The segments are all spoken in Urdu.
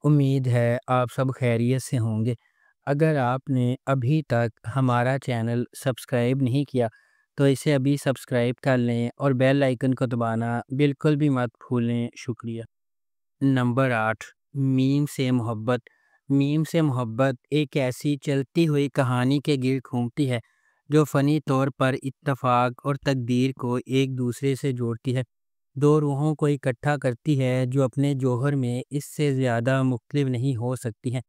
امید ہے آپ سب خیریت سے ہوں گے۔ اگر آپ نے ابھی تک ہمارا چینل سبسکرائب نہیں کیا تو اسے ابھی سبسکرائب کر لیں اور بیل آئیکن کو دبانا بالکل بھی مت بھولیں۔ شکریہ۔ نمبر 8، میم سے محبت۔ میم سے محبت ایک ایسی چلتی ہوئی کہانی کے گرد گھومتی ہے جو فنی طور پر اتفاق اور تقدیر کو ایک دوسرے سے جوڑتی ہے۔ دو روحوں کو اکٹھا کرتی ہے جو اپنے جوہر میں اس سے زیادہ مختلف نہیں ہو سکتی ہیں۔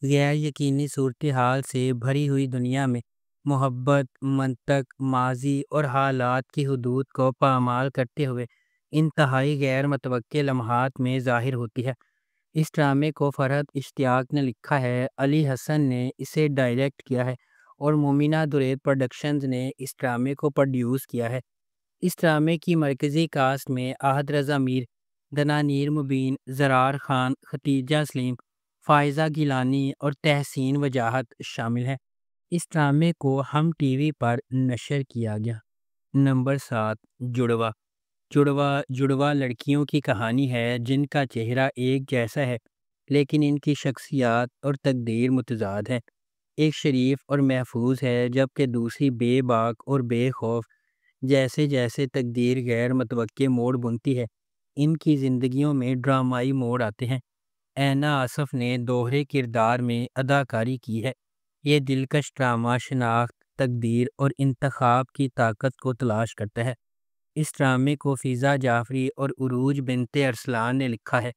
غیر یقینی صورتحال سے بھری ہوئی دنیا میں محبت منطق، ماضی اور حالات کی حدود کو پامال کرتے ہوئے انتہائی غیر متوقع لمحات میں ظاہر ہوتی ہے۔ اس ڈرامے کو فرحت اشتیاق نے لکھا ہے، علی حسن نے اسے ڈائریکٹ کیا ہے اور مومنہ درید پروڈکشنز نے اس ڈرامے کو پروڈیوس کیا ہے۔ اس ڈرامے کی مرکزی کاسٹ میں احد رضا میر، دنانیر مبین، زرار خان، ختیجہ سلیم، فائزہ گیلانی اور تحسین وجاہت شامل ہیں۔ اس ڈرامے کو ہم ٹی وی پر نشر کیا گیا۔ نمبر 7، جڑوا۔ جڑوا لڑکیوں کی کہانی ہے جن کا چہرہ ایک جیسا ہے لیکن ان کی شخصیات اور تقدیر متضاد ہے۔ ایک شریف اور محفوظ ہے جبکہ دوسری بے باک اور بے خوف۔ جیسے جیسے تقدیر غیر متوقع موڑ بنتی ہے، ان کی زندگیوں میں ڈرامائی موڑ آتے ہیں۔ اینا آصف نے دوہرے کردار میں اداکاری کی ہے۔ یہ دلکش ڈرامہ شناخت، تقدیر اور انتخاب کی طاقت کو تلاش کرتا ہے۔ اس ڈرامے کو فضا جعفری اور عروج بنت ارسلان نے لکھا ہے۔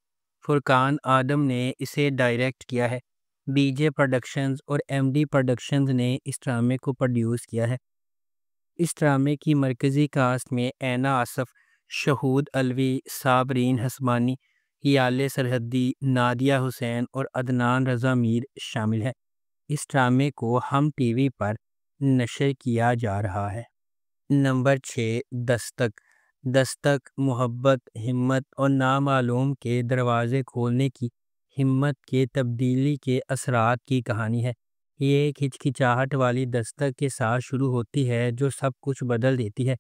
فرقان آدم نے اسے ڈائریکٹ کیا ہے۔ بی جے پروڈکشنز اور ایم ڈی پروڈکشنز نے اس ڈرامے کو پروڈیوس کیا ہے۔ اس ڈرامے کی مرکزی کاسٹ میں اینا آصف، شہود علوی، صابرین حسبانی، ہیال سرحدی، نادیہ حسین اور عدنان رضا میر شامل ہیں۔ اس ڈرامے کو ہم ٹی وی پر نشر کیا جا رہا ہے۔ نمبر 6، دستک۔ دستک محبت، ہمت اور نامعلوم کے دروازے کھولنے کی ہمت کے تبدیلی کے اثرات کی کہانی ہے۔ یہ ایک ہچکچاہٹ والی دستک کے ساتھ شروع ہوتی ہے جو سب کچھ بدل دیتی ہے۔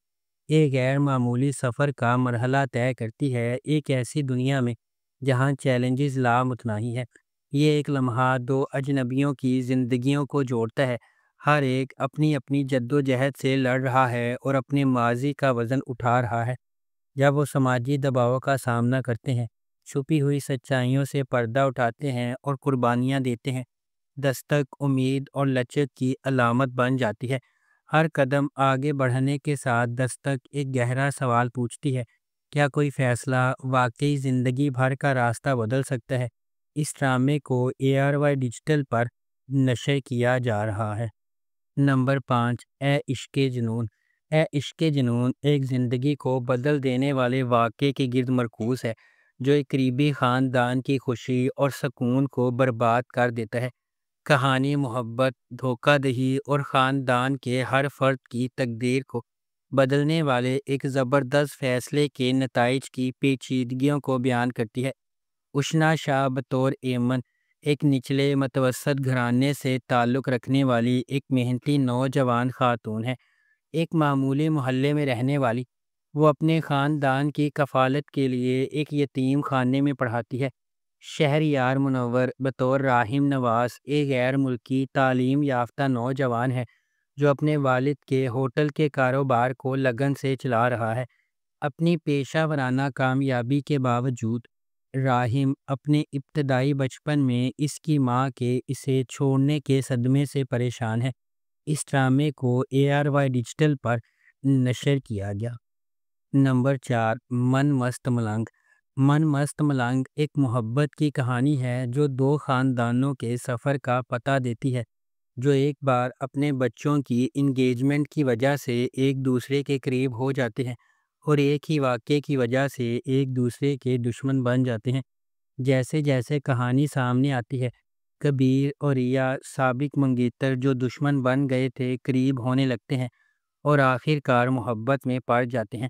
ایک غیر معمولی سفر کا مرحلہ طے کرتی ہے، ایک ایسی دنیا میں جہاں چیلنجز لامتناہی ہے۔ یہ ایک لمحہ دو اجنبیوں کی زندگیوں کو جوڑتا ہے۔ ہر ایک اپنی اپنی جدوجہد سے لڑ رہا ہے اور اپنے ماضی کا وزن اٹھا رہا ہے۔ جب وہ سماجی دباؤ کا سامنا کرتے ہیں، چھپی ہوئی سچائیوں سے پردہ اٹھاتے ہیں اور قربانیاں دیتے ہیں، دستک امید اور لچک کی علامت بن جاتی ہے۔ ہر قدم آگے بڑھنے کے ساتھ دستک ایک گہرا سوال پوچھتی ہے، کیا کوئی فیصلہ واقعی زندگی بھر کا راستہ بدل سکتا ہے؟ اس ڈرامے کو ARY ڈیجیٹل پر نشر کیا جا رہا ہے۔ نمبر 5، اے عشق جنون۔ اے عشق جنون ایک زندگی کو بدل دینے والے واقعے کے گرد مرکوز ہے جو ایک قریبی خاندان کی خوشی اور سکون کو برباد کر دیتا ہے۔ کہانی محبت، دھوکہ دہی اور خاندان کے ہر فرد کی تقدیر کو بدلنے والے ایک زبردست فیصلے کے نتائج کی پیچیدگیوں کو بیان کرتی ہے۔ اشنا شاہ بطور ایمن، ایک نچلے متوسط گھرانے سے تعلق رکھنے والی ایک محنتی نوجوان خاتون ہے۔ ایک معمولی محلے میں رہنے والی، وہ اپنے خاندان کی کفالت کے لیے ایک یتیم خانے میں پڑھاتی ہے۔ شہریار منور بطور راحم نواز ایک غیر ملکی تعلیم یافتہ نوجوان ہے جو اپنے والد کے ہوٹل کے کاروبار کو لگن سے چلا رہا ہے۔ اپنی پیشہ ورانہ کامیابی کے باوجود راحم اپنے ابتدائی بچپن میں اس کی ماں کے اسے چھوڑنے کے صدمے سے پریشان ہے۔ اس ڈرامے کو ARY ڈیجیٹل پر نشر کیا گیا۔ نمبر 4، من مست ملنگ۔ من مست ملنگ ایک محبت کی کہانی ہے جو دو خاندانوں کے سفر کا پتہ دیتی ہے جو ایک بار اپنے بچوں کی انگیجمنٹ کی وجہ سے ایک دوسرے کے قریب ہو جاتے ہیں اور ایک ہی واقعے کی وجہ سے ایک دوسرے کے دشمن بن جاتے ہیں۔ جیسے جیسے کہانی سامنے آتی ہے، کبیر اور ریا سابق منگیتر جو دشمن بن گئے تھے قریب ہونے لگتے ہیں اور آخر کار محبت میں پڑ جاتے ہیں۔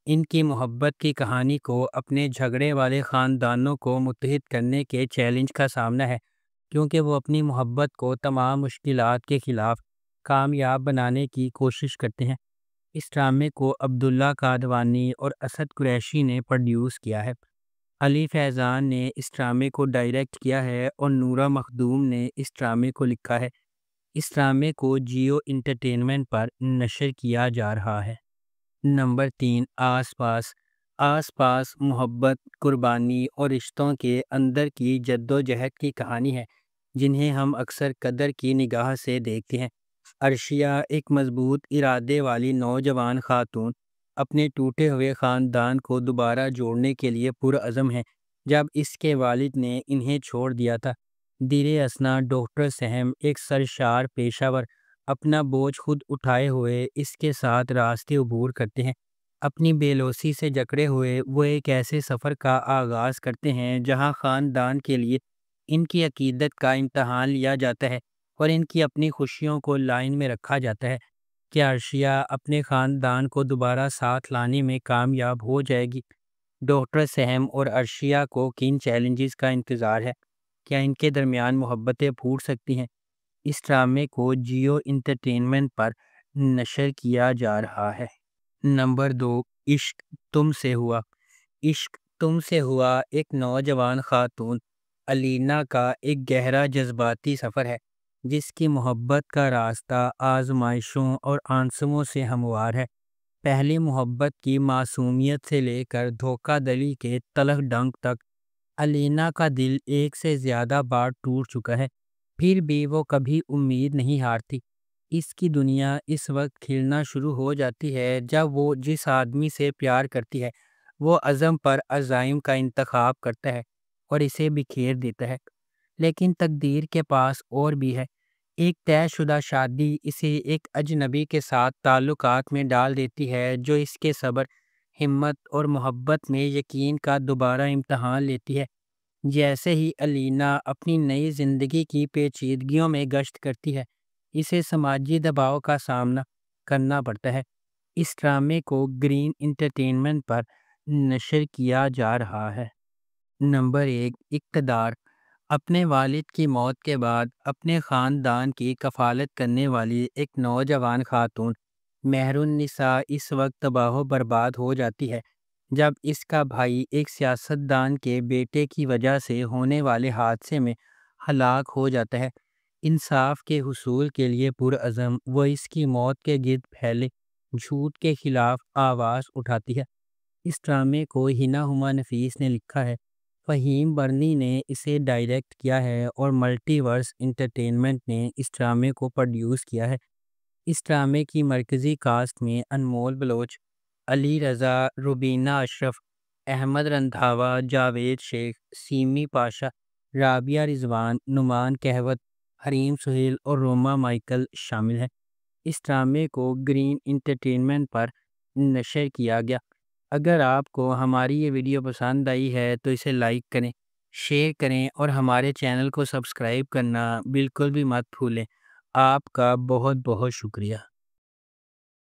ان کی محبت کی کہانی کو اپنے جھگڑے والے خاندانوں کو متحد کرنے کے چیلنج کا سامنا ہے کیونکہ وہ اپنی محبت کو تمام مشکلات کے خلاف کامیاب بنانے کی کوشش کرتے ہیں۔ اس ڈرامے کو عبداللہ قادوانی اور اسد قریشی نے پروڈیوس کیا ہے۔ علی فیضان نے اس ڈرامے کو ڈائریکٹ کیا ہے اور نورا مخدوم نے اس ڈرامے کو لکھا ہے۔ اس ڈرامے کو جیو انٹرٹینمنٹ پر نشر کیا جا رہا ہے۔ نمبر 3، آس پاس۔ آس پاس محبت، قربانی اور رشتوں کے اندر کی جد و جہد کی کہانی ہے، جنہیں ہم اکثر قدر کی نگاہ سے دیکھتے ہیں۔ عرشیہ ایک مضبوط ارادے والی نوجوان خاتون اپنے ٹوٹے ہوئے خاندان کو دوبارہ جوڑنے کے لیے پرعزم ہے۔ جب اس کے والد نے انہیں چھوڑ دیا تھا، دیر اثنا ڈاکٹر سہم ایک سرشار پیشہ ور اپنا بوجھ خود اٹھائے ہوئے اس کے ساتھ راستے عبور کرتے ہیں۔ اپنی بے لوثی سے جکڑے ہوئے وہ ایک ایسے سفر کا آغاز کرتے ہیں جہاں خاندان کے لیے ان کی عقیدت کا امتحان لیا جاتا ہے اور ان کی اپنی خوشیوں کو لائن میں رکھا جاتا ہے۔ کیا عرشیہ اپنے خاندان کو دوبارہ ساتھ لانے میں کامیاب ہو جائے گی؟ ڈاکٹر سہم اور عرشیہ کو کن چیلنجز کا انتظار ہے؟ کیا ان کے درمیان محبتیں پھوٹ سکتی ہیں؟ اس ڈرامے کو جیو انٹرٹینمنٹ پر نشر کیا جا رہا ہے۔ نمبر 2، عشق تم سے ہوا۔ عشق تم سے ہوا ایک نوجوان خاتون علینا کا ایک گہرا جذباتی سفر ہے، جس کی محبت کا راستہ آزمائشوں اور آنسوؤں سے ہموار ہے۔ پہلی محبت کی معصومیت سے لے کر دھوکہ دڑی کے تلخ ڈنک تک علینا کا دل ایک سے زیادہ بار ٹوٹ چکا ہے، پھر بھی وہ کبھی امید نہیں ہارتی۔ اس کی دنیا اس وقت کھلنا شروع ہو جاتی ہے جب وہ جس آدمی سے پیار کرتی ہے وہ عزم پر عزائم کا انتخاب کرتا ہے اور اسے بکھیر دیتا ہے۔ لیکن تقدیر کے پاس اور بھی ہے۔ ایک طے شدہ شادی اسے ایک اجنبی کے ساتھ تعلقات میں ڈال دیتی ہے جو اس کے صبر، ہمت اور محبت میں یقین کا دوبارہ امتحان لیتی ہے۔ جیسے ہی علینا اپنی نئی زندگی کی پیچیدگیوں میں گشت کرتی ہے، اسے سماجی دباؤ کا سامنا کرنا پڑتا ہے۔ اس ڈرامے کو گرین انٹرٹینمنٹ پر نشر کیا جا رہا ہے۔ نمبر 1، اقتدار۔ اپنے والد کی موت کے بعد اپنے خاندان کی کفالت کرنے والی ایک نوجوان خاتون مہر النساء اس وقت تباہ و برباد ہو جاتی ہے جب اس کا بھائی ایک سیاستدان کے بیٹے کی وجہ سے ہونے والے حادثے میں ہلاک ہو جاتا ہے۔ انصاف کے حصول کے لیے پرعزم وہ اس کی موت کے گرد پھیلے جھوٹ کے خلاف آواز اٹھاتی ہے۔ اس ڈرامے کو ہنا ہما نفیس نے لکھا ہے، فہیم برنی نے اسے ڈائریکٹ کیا ہے اور ملٹی ورس انٹرٹینمنٹ نے اس ڈرامے کو پروڈیوس کیا ہے۔ اس ڈرامے کی مرکزی کاسٹ میں انمول بلوچ، علی رضا، روبینہ اشرف، احمد رندھاوا، جاوید شیخ، سیمی پاشا، رابعہ رضوان، نعمان کہوت، حریم سہیل اور روما مائیکل شامل ہیں۔ اس ڈرامے کو گرین انٹرٹینمنٹ پر نشر کیا گیا۔ اگر آپ کو ہماری یہ ویڈیو پسند آئی ہے تو اسے لائک کریں، شیئر کریں اور ہمارے چینل کو سبسکرائب کرنا بالکل بھی مت بھولیں۔ آپ کا بہت بہت شکریہ۔